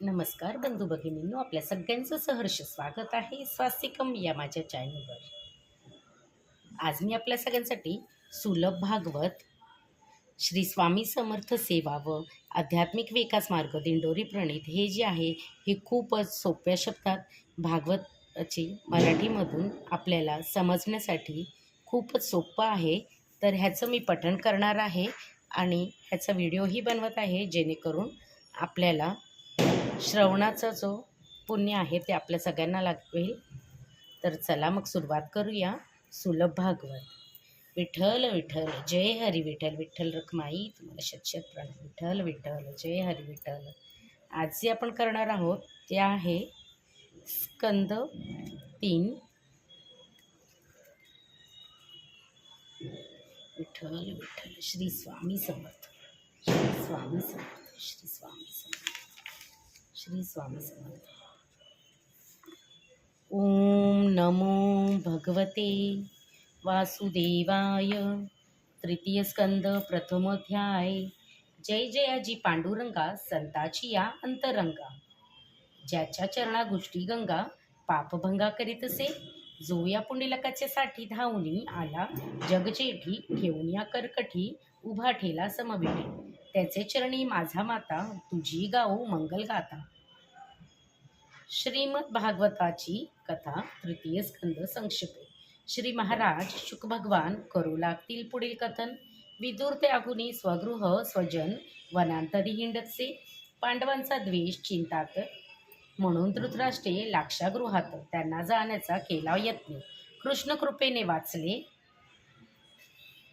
नमस्कार बंधू भगिनींनो, आपल्या सगळ्यांचं सहर्ष स्वागत आहे स्वास्तिकम या माझ्या चॅनलवर. आज मी आपल्या सगळ्यांसाठी सुलभ भागवत, श्री स्वामी समर्थ सेवा व आध्यात्मिक विकास मार्ग दिंडोरी प्रणीत हे जे आहे हे खूपच सोप्या शब्दात भागवताची मराठीमधून आपल्याला समजण्यासाठी खूपच सोपं आहे. तर ह्याचं मी पठण करणार आहे आणि ह्याचा व्हिडिओही बनवत आहे, जेणेकरून आपल्याला श्रवणाचा जो पुण्य आहे ते आपल्या सगळ्यांना लागेल. तर चला मग सुरुवात करूया. सुलभ भागवत. विठ्ठल विठ्ठल जय हरी विठ्ठल, विठ्ठल रखमाई तुम्हाला शतशत प्रणाम. विठ्ठल विठ्ठल जय हरी विठ्ठल. आज जे आपण करणार आहोत ते आहे स्कंद 3. विठ्ठल विठ्ठल श्री स्वामी समर्थ, श्री स्वामी समर्थ, श्री स्वामी समर्थ, श्री स्वामी समर्थ. ओम नमो भगवते वासुदेवाय. तृतीय स्कंद प्रथमोध्याय. जय जयाजी पांडुरंगा संताची या अंतरंगा. ज्याच्या चरणा गोष्टी गंगा पापभंगा करीत असे, जो या पुंडलिकाचे साठी धावणी आला जगजेठी, ठेवून या कर्कठी उभा ठेला समवेठी. त्याचे चरणी माझा माता, तुझी गाऊ मंगल गाता. श्रीमद भागवताची कथा तृतीय स्कंद संक्षेपे. श्री महाराज शुक भगवान करू लागतील पुढील कथन. विदुर त्यागुनी स्वगृह स्वजन वनांतरी हिंडतसे, पांडवांचा द्वेष चिंतात म्हणून धृतराष्ट्रे लाक्षागृहात त्यांना जाण्याचा केला यत्न. कृष्ण कृपेने वाचले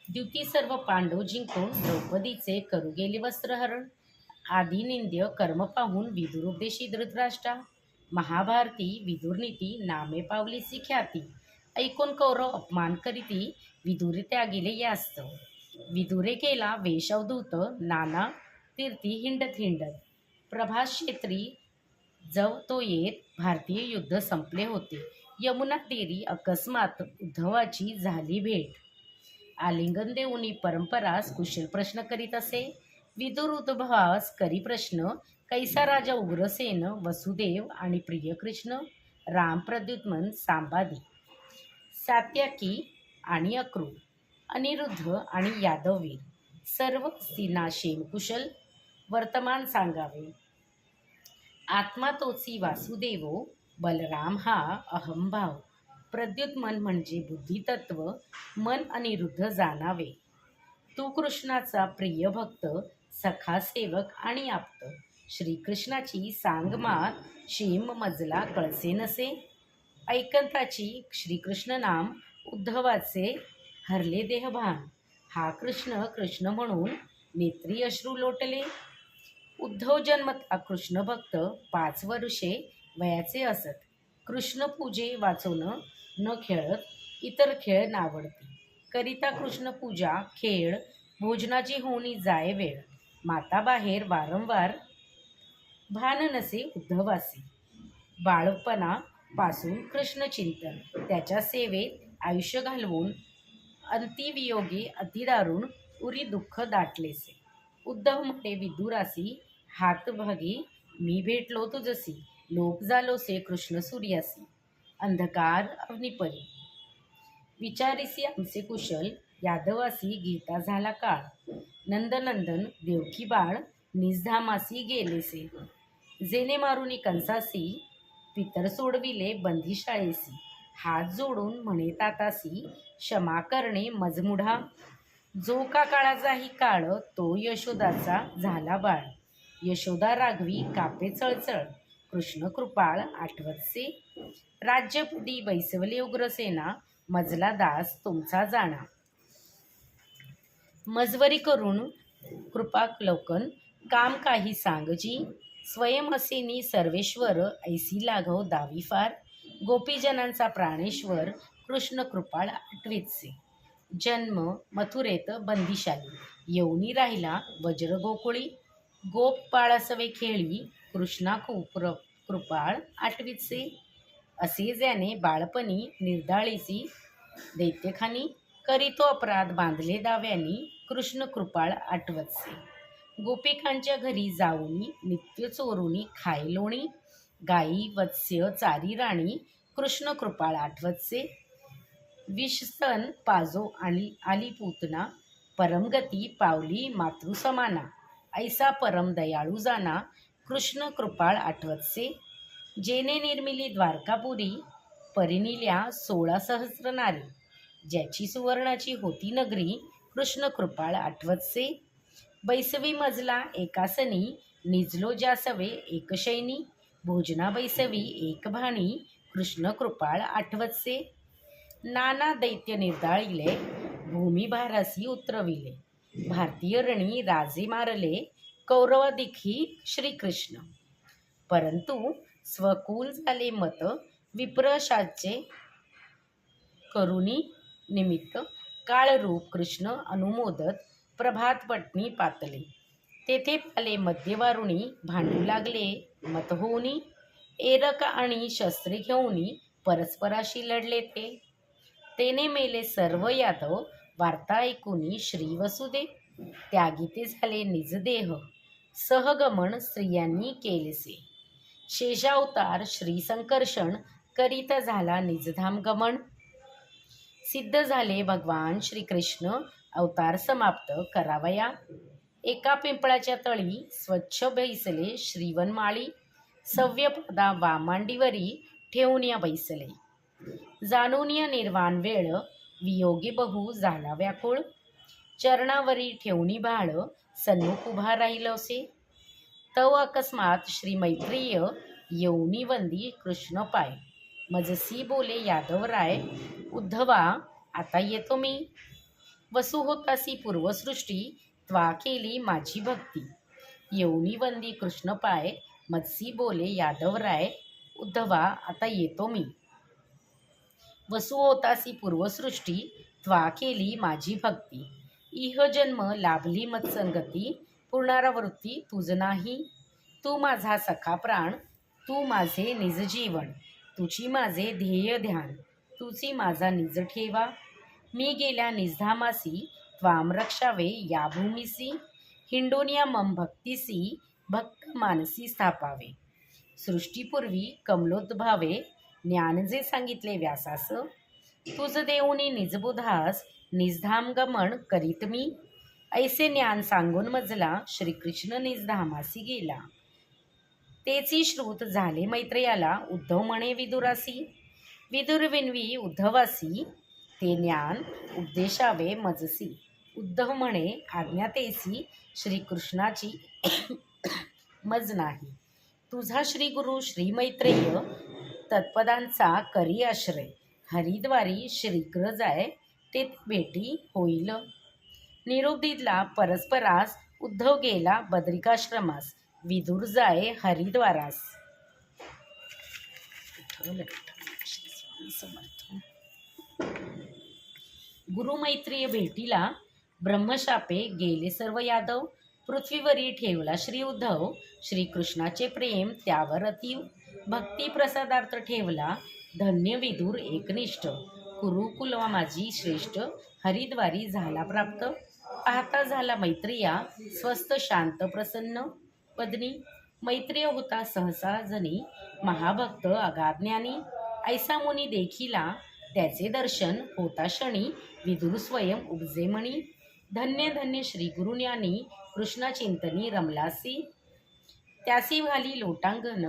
द्युती सर्व पांडव जिंकून, द्रौपदीचे करू गेले वस्त्रहरण. आदी निंद्य कर्म पाहून विदुरुपदेशी धृतराष्ट्रा, महाभारती विदुरनीती नामे पावलीसी ख्याती. ऐकून कौरव अपमान करीती, विदुरे त्यागिले यास्तव. विदुरे केला वेश अवधूत, नाना तीर्थी हिंडत हिंडत. प्रभास क्षेत्री जव तो येत, भारतीय युद्ध संपले होते. यमुना तीरी अकस्मात उद्धवाची झाली भेट. आलिंगन देऊनी परंपरास कुशल प्रश्न करीत असे. विदुर उद्भवास करी प्रश्न, कैसा राजा उग्रसेन, वसुदेव आणि प्रिय कृष्ण, राम प्रद्युम्न सांबादी, सात्यकी आणि अक्रूर, अनिरुद्ध आणि यादववीर, सर्व सीनाशेन कुशल वर्तमान सांगावे. आत्मा तोची वासुदेवो, बलराम हा अहंभाव. प्रद्युम्न म्हणजे बुद्धितत्व, मन अनिरुद्ध जाणावे. तू कृष्णाचा प्रिय भक्त, सखा सेवक आणि आप्त. श्रीकृष्णाची सांगमात, शेम मजला कळसे नसे. ऐकंताची श्रीकृष्ण नाम, उद्धवाचे हरले देहभान. हा कृष्ण कृष्ण म्हणून नेत्री अश्रू लोटले. उद्धव जन्मता कृष्ण भक्त, 5 वर्षे वयाचे असत. कृष्ण पूजे वाचून न खेळत, इतर खेळ नावडती. करिता कृष्ण पूजा खेळ, भोजनाची होणी जाय वेळ. माता बाहेर वारंवार, भान नसे उद्धवासी. बाळपणापासून कृष्ण चिंतन, त्याच्या सेवेत आयुष्य घालवून अंतिवियोगी अतिदारुण उरी दुःख दाटलेसे. उद्धव म्हणे विदुरासी, हातभागी मी भेटलो तुझसी. लोक झालोसे कृष्ण सूर्यासी, अंधकार अग्निपरी. विचारिसी आमचे कुशल, यादवासी गीता झाला काळ. नंदनंदन देवकी बाळ, निजधामासी गेलेसे. जेने मारुनी कंसासी, पितर सोडविले बंदिशाळेसी. हात जोडून म्हणे तातासी, क्षमा करणे मजमुढा. जो का काळाचाही काळ, तो यशोदाचा झाला बाळ. यशोदा राघवी कापे चळचळ, कृष्ण कृपाळ आठवतसे. राज्यपदी बैसवले उग्रसेना, मजला दास तुमचा जाणा. मजवरी करून कृपाकलोकन, काम काही सांगजी. स्वयं असेनी सर्वेश्वर, ऐसी लाघव दावी फार. गोपीजनांचा प्राणेश्वर, कृष्ण कृपाळ आठवीतसे. जन्म मथुरेत बंदिशाली, येऊनी राहिला वज्र गोकुळी. गोप बाळासवे खेळी, कृष्णा कृपाळ आठवीतसे. असे ज्याने बाळपणी निर्दाळीसी दैत्यखानी, करीतो अपराध बांधले दाव्यानी. कृष्ण कृपाळ आठवतसे. गोपिकांच्या घरी जाऊनी नित्य चोरुनी खायलोणी, गाई वत्स्य चारी राणी, कृष्ण कृपाळ आठवतसे. विषसन पाजो आणि आली पूतना, परमगती पावली मातृसमाना, ऐसा परम दयाळू जाना, कृष्ण कृपाळ आठवतसे. जेने निर्मिली द्वारकापुरी, परिनिल्या 16 सहस्र नारी, ज्याची सुवर्णाची होती नगरी, कृष्ण कृपाळ आठवतसे. बैसवी मजला एकासनी, निजलो ज्यासवे एक शैनी, भोजना बैसवी एक भाणी, कृष्ण कृपाळ आठवतसे. नाना दैत्य निर्दाळिले, भूमी भारासी उतरविले, भारतीय रणी राजे मारले, कौरवादिखी श्रीकृष्ण. परंतु स्वकुल झाले मत, विप्रशाचे करुणी निमित्त, काळरूप कृष्ण अनुमोदत, प्रभातपटणी पातले. तेथे पाले मध्यवारुणी, भांडू लागले मत होऊनी, एरक आणि शस्त्रे घेऊनी, परस्पराशी लढले ते. तेने मेले सर्व यादव, वार्ता ऐकुनी श्री वसुदेव, त्यागी ते झाले निजदेह, सहगमन स्त्रियांनी केलेसे. शेषावतार श्री संकर्षण, करीत झाला निजधाम गमन. सिद्ध झाले भगवान श्रीकृष्ण, अवतार समाप्त करावया. एका पिंपळाच्या तळी, स्वच्छ बैसले श्रीवनमाळी, सव्यपदा वामांडीवरी, ठेवून बैसले. जाणून निर्वाण वेळ, वियोगी बहु झाला व्याकुळ, चरणावरी ठेवणी भाळ, सन्मुख उभा राहिलोसे. तव अकस्मात श्री मैत्रेय, येऊनी वंदी कृष्ण पाय, मजसी बोले यादवराय, उद्धवा आता येतो मी. वसु होतासी पूर्वसृष्टी, त्वा केली माझी भक्ती, येऊनी वंदी कृष्ण पाय, मजसी बोले यादवराय, उद्धवा आता येतो मी. वसु होतासी पूर्वसृष्टी, त्वा केली माझी भक्ती, इह जन्म लाभली मत्संगती, पुनरावृत्ती तुझ नाही. तू माझा सखा प्राण, तू माझे निज जीवन, तुझी माझे ध्येय ध्यान, तुझी माझा निज ठेवा. मी गेल्या निजधामासी, त्वाम रक्षावे या भूमीसी, हिंडोनिया मम भक्तीसी, भक्त मानसी स्थापावे. सृष्टीपूर्वी कमलोद्भावे, ज्ञान जे सांगितले व्यासास, तुझ देऊनी निजबुधास, निजधाम गमन करीत मी. ऐसे ज्ञान सांगून मजला, श्रीकृष्ण निजधामासी गेला. तेची श्रुत झाले मैत्रेयाला, उद्धव म्हणे विदुरासी. विदुर विनवी उद्धवासी, ते ज्ञान उपदेशावे मजसी. उद्धव म्हणे आज्ञा तेसी, श्रीकृष्णाची मज नाही. तुझा श्रीगुरु श्री मैत्रेय, तत्पदांचा करी आश्रय, हरिद्वारी शीघ्र जाय, तेथे भेटी होईल. निरोप दिला परस्परास, उद्धव गेला बद्रिकाश्रमास, विदुर जाय हरिद्वारास. गुरुमैत्रीय भेटीला, ब्रह्मशापे गेले सर्व यादव, पृथ्वीवरी ठेवला श्री उद्धव, श्रीकृष्णाचे प्रेम त्यावर अतीव, भक्ती प्रसादार्थ ठेवला, धन्य विदुर एकनिष्ठ, कुरुकुल माझी श्रेष्ठ, हरिद्वारी झाला प्राप्त. पाहता झाला मैत्रिया, स्वस्थ शांत प्रसन्न पदनी. मैत्रिय होता सहसा जनी, महाभक्त अगाज्ञानी, ऐसा मुनी देखिला, त्याचे दर्शन होता क्षणी, विदुर स्वयं उपजे म्हणी. धन्य धन्य श्री गुरुज्ञानी, कृष्णा चिंतनी रमलासी, त्यासी व्हाली लोटांगण,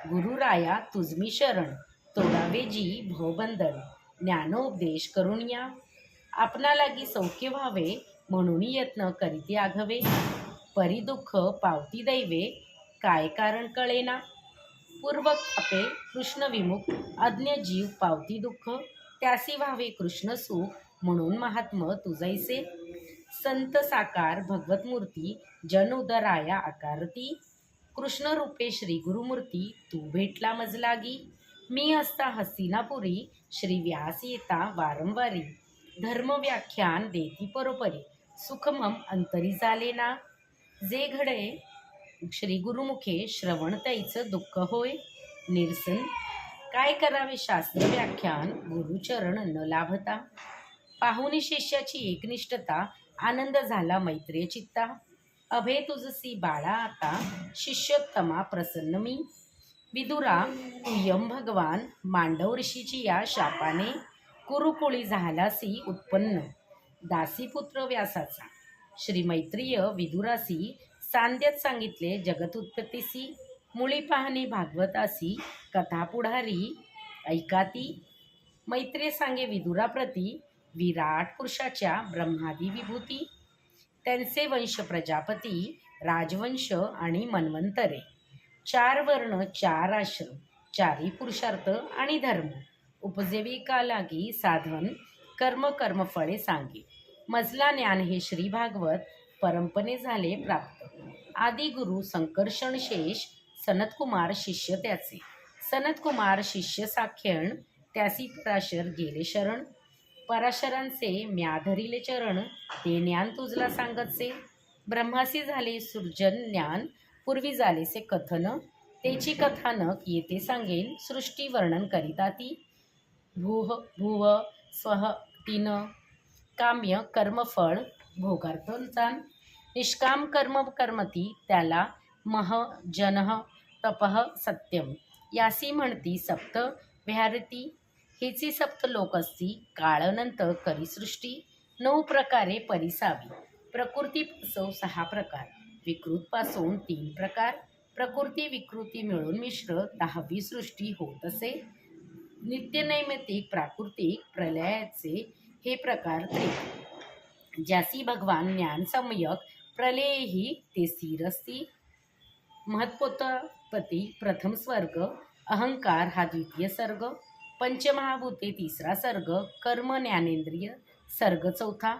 गुरुराया तुझमी शरण, तोडावे जी भवबंधन, ज्ञानोपदेश करुणिया. आपणा लागी सौख्य व्हावे, म्हणून यत्न करीते आघवे, परी दुःख पावती दैवे, काय कारण कळेना. पूर्वक आपे कृष्ण विमुख, अज्ञ जीव पावती दुःख, त्यासी व्हावे कृष्ण सुख, म्हणून महात्म तुझैसे. संत साकार भगवत मूर्ती, जन उदराया आकारती, कृष्ण रूपे श्री गुरुमूर्ती, तू भेटला मजलागी. मी असता हस्तिनापुरी, श्री व्यास येता वारंवारी, धर्म व्याख्यान देती परोपरी, सुखमम अंतरी झाले ना. जे घडे श्री गुरुमुखे, श्रवण तैचं दुःख होय निरसन, काय करावे शास्त्र व्याख्यान, गुरुचरण न लाभता. पाहुनी शिष्याची एकनिष्ठता, आनंद झाला मैत्रिय चित्ता. अभे तुझसी बाळा आता, शिष्योत्तमा प्रसन्न मी. विदुरा, तू यम भगवान मांडव ऋषीची या शापाने कुरुकुळी झालासी उत्पन्न, दासीपुत्र व्यासाचा. श्री मैत्रीय विदुरासी सांध्यात सांगितले जगत उत्पत्तीसी, मुळी पाहणे भागवतासी कथा पुढारी ऐकाती. मैत्रेय सांगे विदुराप्रती विराट पुरुषाच्या ब्रह्मादी विभूती, त्यांचे वंश प्रजापती, राजवंश आणि मन्वंतरे, 4 वर्ण 4 आश्रम, 4ही पुरुषार्थ आणि धर्म, उपजीविका लागी साधन कर्मफळे सांगे. मजला ज्ञान हे श्री भागवत परंपरे झाले प्राप्त. आदि गुरु संकर्षण शेष, सनतकुमार शिष्य त्याचे. सनतकुमार शिष्य साख्यण, त्यासी पराशर गेले शरण. पराशरांचे म्या धरिले चरण, ते ज्ञान तुझला सांगतसे. ब्रह्मासी झाले सृजन ज्ञान, पूर्वी झालेसे कथन, तेची कथानक येते सांगेन सृष्टी वर्णन करिता ती. भुव स्वह 3 काम्य कर्मफळ भोगार्थांचा, निष्काम कर्म कर्मती त्याला मह जनः तपः सत्यम, यासी म्हणती सप्त विहारती. हेची 7 लोक असती, काळानंत करी सृष्टी. 9 प्रकारे परिसावी, प्रकृतीपासून 6 प्रकार, विकृतपासून 3 प्रकार, प्रकृती विकृती मिळून मिश्र 10वी सृष्टी होत असे. नित्यनैमित्तिक प्राकृतिक प्रलयाचे हे प्रकार 3. ज्यासी भगवान ज्ञान सम्यक, प्रलयही ते स्थिर असती. महत्पोत्पत्ती प्रथम स्वर्ग, अहंकार हा द्वितीय सर्ग, पंचमहाभूते 3रा सर्ग, कर्म ज्ञानेंद्रिय सर्ग 4था,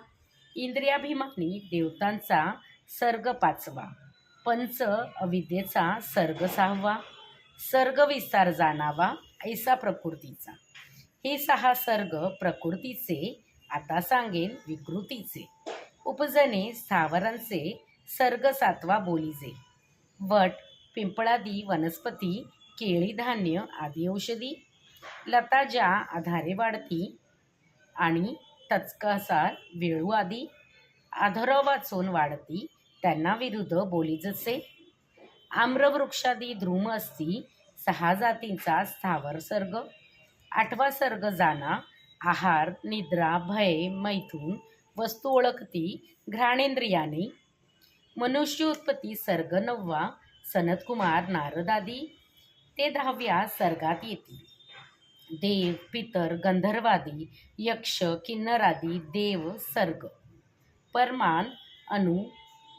इंद्रियाभिमानी देवतांचा सर्ग 5वा, पंच अविद्येचा सर्ग 6वा, सर्ग विस्तार जाणावा ऐसा प्रकृतीचा. हे 6 सर्ग प्रकृतीचे. आता सांगेन विकृतीचे. उपजने स्थावरांचे सर्ग 7वा बोलीजे. वट पिंपळादी वनस्पती, केळी धान्य आदी औषधी, लता ज्या आधारे वाढती आणि तत्कासार वेळू आदी आधार वाचून वाढती, त्यांना विरुद्ध बोली जसे. आम्रवृक्षादी ध्रुम असती, 6 जातींचा स्थावर सर्ग. 8वा सर्ग जाना, आहार निद्रा भय मैथून वस्तू ओळखती घ्राणेंद्रियाने. मनुष्य उत्पत्ती सर्ग 9वा, सनतकुमार नारदादी. ते 10व्या सर्गात येते. देव पितर गंधर्वादी यक्ष किन्नरादी देव सर्ग. परमान अनु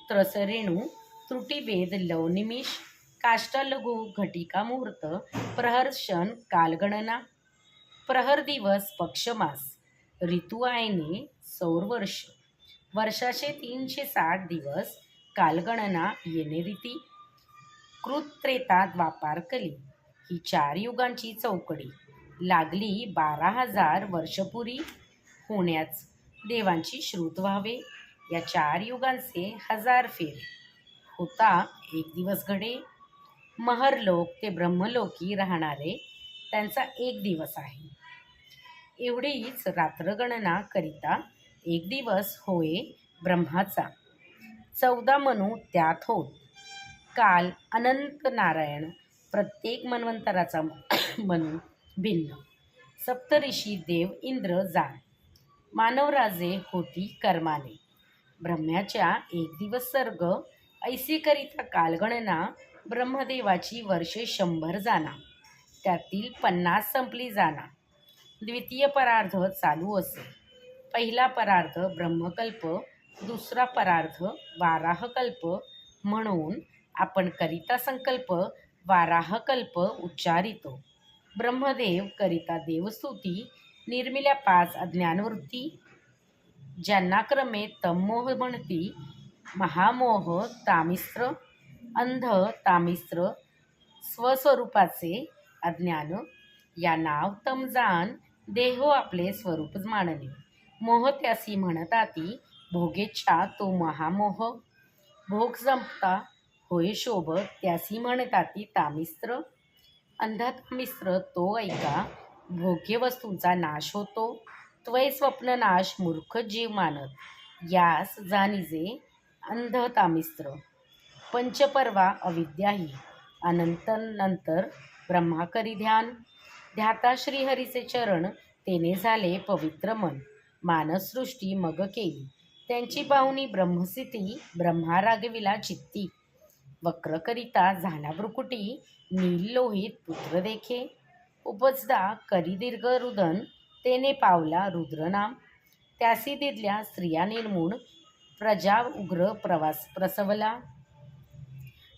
त्रसरेणू त्रुटीवेद लवनिमिष, काष्टा लघु घटिका मुहूर्त, प्रहर क्षण कालगणना, प्रहर दिवस पक्षमास, ऋतू आयने सौरवर्ष, वर्षाचे 360 दिवस, कालगणना येणे रीती. कृत त्रेता द्वापार कली, ही 4 युगांची चौकडी. लागली 12,000 वर्षपुरी, होण्याच देवांची श्रुत व्हावे. या 4 युगांचे 1000 फेरे. होता एक दिवस घडे. महरलोक ते ब्रह्मलोकी राहणारे त्यांचा 1 दिवस आहे. एवढीच रात्रगणना करिता 1 दिवस होय ब्रह्माचा. 14 मनु त्यात होत. काल अनंत नारायण, प्रत्येक मन्वंतराचा मनु भिन्न. सप्तऋषी देव इंद्र जाण, मानवराजे होती कर्माने. ब्रह्म्याच्या 1 दिवस सर्ग, ऐसी करिता कालगणना ब्रह्मदेवाची वर्षे 100 जाना, त्यातील 50 संपली जाना. द्वितीय परार्ध चालू असे. पहिला परार्ध ब्रह्मकल्प, दुसरा परार्ध वाराहकल्प, म्हणून आपण करिता संकल्प वाराहकल्प उच्चारितो. ब्रह्मदेव करिता देवस्तुती, निर्मिल्या 5 अज्ञानवृत्ती, ज्यांना क्रमे तमोह म्हणती, महामोह तामिस्त्र, अंध तामिस्त्र, स्वस्वरूपाचे अज्ञान, या नाव तम जाण, देहो आपले स्वरूप मानणे. मोह त्यासी म्हणताती, भोगेच्छा तो महामोह, भोग संपता होय शोभ, त्यासी म्हणताती तामिस्त्र. अंधा तामिस्त्र तो ऐका, भोग्य वस्तूंचा नाश होतो, त्वय स्वप्न नाश मूर्ख जीव मानत, यास जाणीजे अंधतामिस्त्र पंचपर्वा अविद्या ही अनंतर ब्रह्मा करी ध्यान ध्याता श्रीहरीचे चरण तेने झाले पवित्र मन मानससृष्टी मग केली त्यांची पाहुणी ब्रह्मस्थिती ब्रह्मा रागविला चित्ती वक्र करिता झाला भ्रुकुटी नील लोहित पुत्र देखे उपजदा करी दीर्घ रुदन तेने पावला रुद्रनाम त्यासी दिदल्या स्त्रिया निर्मूळ प्रजा उग्र प्रवास प्रसवला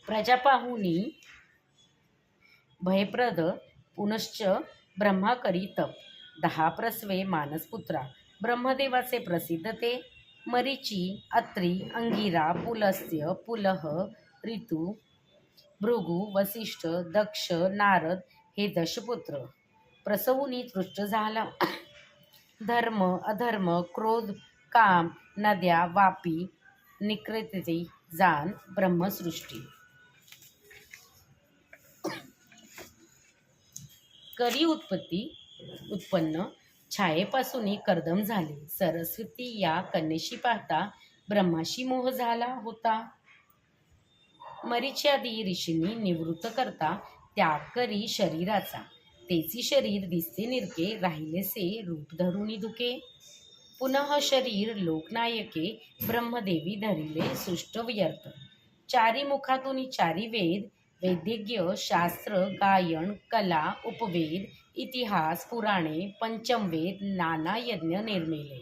प्रजा पाहुनी भयप्रद पुनश्च ब्रह्मा करी तप 10 प्रसवे मानसपुत्रा ब्रह्मदेवाचे प्रसिद्ध ते मरीची अत्री अंगिरा पुलस्त्य पुलह ऋतू भृगु वसिष्ठ दक्ष नारद हे दशपुत्र प्रसवुनी तृष्ट झाला धर्म अधर्म क्रोध काम नद्या वापी निकृती जाण ब्रह्मसृष्टी करी उत्पन्न छायेपासून कर्दम झाले सरस्वती या कन्येशी पाहता ब्रह्माशी मोह झाला होता मरीच्यादी ऋषींनी निवृत्त करता त्याग करी शरीराचा तेची शरीर दिसते निरके राहिलेसे रूप धरुनी दुखे पुनः शरीर लोकनायके ब्रह्मदेवी धरिले सृष्ट व्यर्थ चारी मुखातून चारी वेद वैद्यज्ञ शास्त्र गायन कला उपवेद इतिहास पुराणे पंचमवेद नाना यज्ञ निर्मिले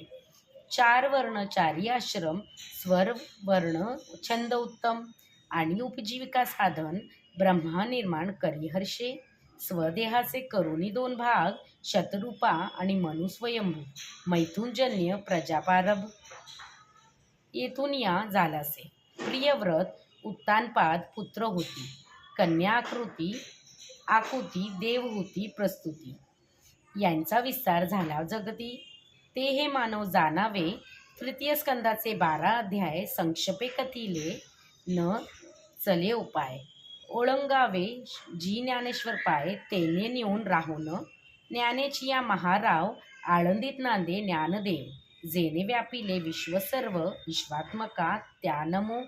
4 वर्ण 4 आश्रम स्वर वर्ण छंद उत्तम आणि उपजीविका साधन ब्रह्मा निर्माण करी हर्षे स्वदेहाचे करुणी 2 भाग शतरूपा आणि मनुस्वयंभू मैथुनजन्य प्रजापारभ येथून या झालासे प्रियव्रत उत्तानपाद पुत्र होती कन्या आकृती देवहूती प्रस्तुती यांचा विस्तार झाला जगती ते हे मानव जाणावे तृतीय स्कंदाचे 12 अध्याय संक्षेपे कथिले न चले उपाय ओळंगावे जी ज्ञानेश्वर पाय तेने नेऊन राहून ज्ञानेची या महाराव आळंदीत नांदे ज्ञानदेव जेने व्यापिले विश्व सर्व विश्वात्मका त्या नमो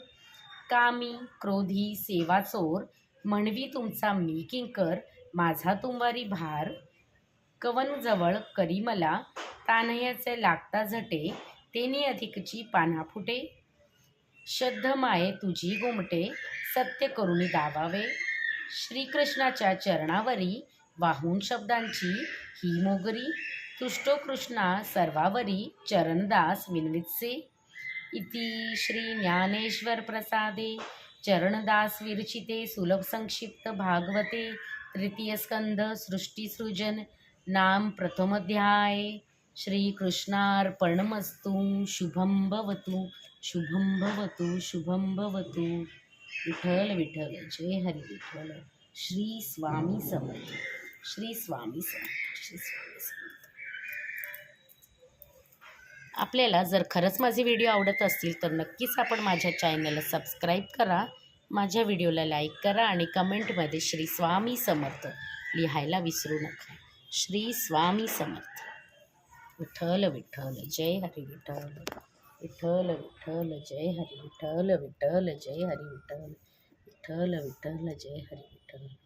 कामी क्रोधी सेवा चोर म्हणवी तुमचा मी किंकर माझा तुमवारी भार कवन जवळ करी मला तान्ह्याचे लागता झटे तेनी अधिकची पान्हा फुटे श्रद्ध माये तुझी गोमटे सत्य करुणी दावावे श्रीकृष्णाच्या चरणावरी वाहून शब्दांची ही मोगरी तुष्टो कृष्णा सर्वावरी चरणदास विनवितसे इति श्री ज्ञानेश्वर प्रसादे चरणदास विरचिते सुलभ संक्षिप्त भागवते तृतीय स्कंद सृष्टिसृजन नाम प्रथमोध्याय श्रीकृष्णार्पणमस्तु शुभं भवतु शुभं भवतु शुभं भवतु विठ्ठल विठ्ठल जय हरी विठ्ठल श्री स्वामी समर्थ श्री स्वामी समर्थ श्री स्वामी समर्थ आपल्याला जर खरंच माझे व्हिडिओ आवडत असतील तर नक्कीच आपण माझ्या चॅनलला सबस्क्राईब करा माझ्या व्हिडिओला लाईक करा आणि कमेंटमध्ये श्री स्वामी समर्थ लिहायला विसरू नका श्री स्वामी समर्थ विठ्ठल विठ्ठल जय हरी विठ्ठल विठ्ठल विठ्ठल जय हरी विठ्ठल विठ्ठल जय हरी विठ्ठल विठ्ठल विठ्ठल जय हरी विठ्ठल